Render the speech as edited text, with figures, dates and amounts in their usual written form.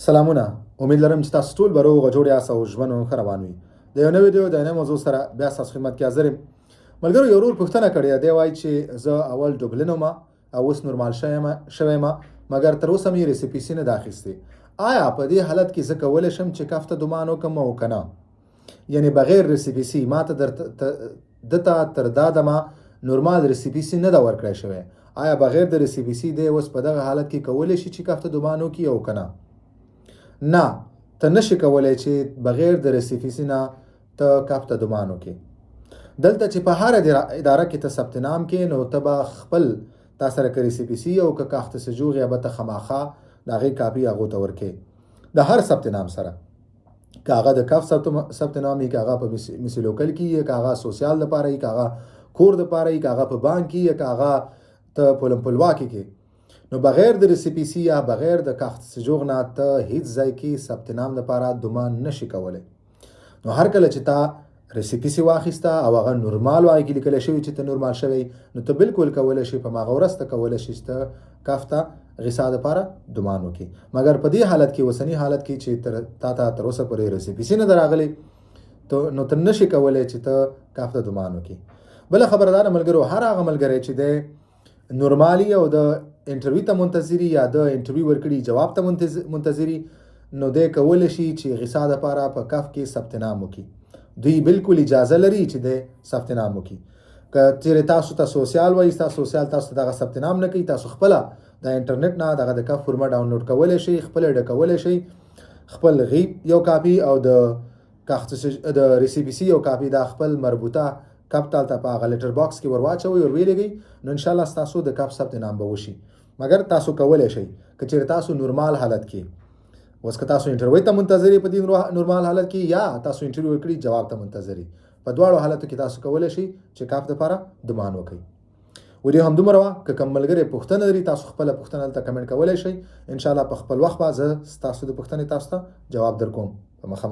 سلامونه. امید لرم چې تاسو ټول به روغ جوړ یاست او ژوند مو ښه روان وي. د یو نوې ویډیو د نوې موضوع سره بیا ستاسو خدمت کې حاضر یم. ملګرو، یو ورور پوښتنه کړې دی، وایي چې زه اول ډوبلن وم او اوس نورمال شوی یم، مګر تر اوسه مې ریسیپیسي نه ده اخیستې. آیا په دې حالت کې زه کولی شم چې کف ته دمان وکړم او که نه؟ یعنې بغیر ریسیپیسي ما ته دته تر دا دمه نورمال ریسیپیسي نه ده ورکړی شوی. آیا بغیر د ریسیپیسي دی اوس په دغه حالت کې کولی شي چې کف ته دمان وکړي او که نه؟ نه، ته نشي کولی چې بغیر د ریسیپیسي نه ته کف ته دمان وکړې. دلته چې په هر اداره کې ته ثبت نام کې، نو ته به خپل تا سره که ریسیپیسي او که کاخت سجوغ یا به ته خامخا د هغې کاپي هغو ته ورکې د هر ثبت نام سره، که هغه د کف ثبت نام وي، که هغه په مسی لوکل کې وي، که هغه سوسیال دپاره وي، که هغه کور دپاره وي، که هغه په بانک کې وي، که هغه ته پولمپلواکي کې. نو بغیر د ریسیپیسي یا بغیر د کاخت سجوغ نه ته هیڅ ځای کې ثبت نام لپاره دمان نشي کولی. نو هر کله چې تا ریسیپیسي واخیسته او هغه نورمال وایي کې لیکلی شوي چې ته نورمال شوی، نو ته بالکل کولی شي په هماغه ورځ ته کولی شي چې ته کف ته غذا دپاره دمان وکړي. مګر په دې حالت کې، اوسني حالت کې چې تا ته تر اوسه پورې ریسیپیسي نه ده راغلی، نو ته نشي کولی چې ته کف ته دمان وکړي. بله خبره دا ده ملګرو، هر هغه ملګری چې دی نورمالي او د انټرویو ته منتظري یا د انټرویو ورکړي جواب ته منتظري، نو دی کولی شي چې غذا دپاره په کف کې ثبت نام وکړي. دوی بالکل اجازه لري چې دی ثبت نام وکړي. که چیرې تاسو ته سوسیال وایي، سوسیال تاسو ته دغه ثبت نام نه کوي، تاسو خپله د انټرنیټ نه دغه د کف فورمه ډاونلوډ کولی شئ، خپله ډکولی شئ، خپل غیب یو کاپي او د ریسیپیسي یو کاپي دا خپل مربوطه کپ ته په هغه لیټر باکس کې ور واچوئ او ویلېږئ، نو انشاءالله ستاسو د کپ ثبت نام به وشي. مګر تاسو کولی شئ که چیرې تاسو نورمال حالت کې، اوس که تاسو انټرویو ته منتظري په دې نورمال حالت کې، یا تاسو انټرویو وکړي جواب ته منتظري، په دواړو حالتو کې تاسو کولی شئ چې کف دپاره دمان وکړئ. ویډیو همدومره وه. که کوم ملګری پوښتنه لري، تاسو خپله پوښتنه هلته کمنټ کولی شئ. انشاءالله په خپل وخت به زه ستاسو د پوښتنې تاسو ته جواب در کوم په مخامخ.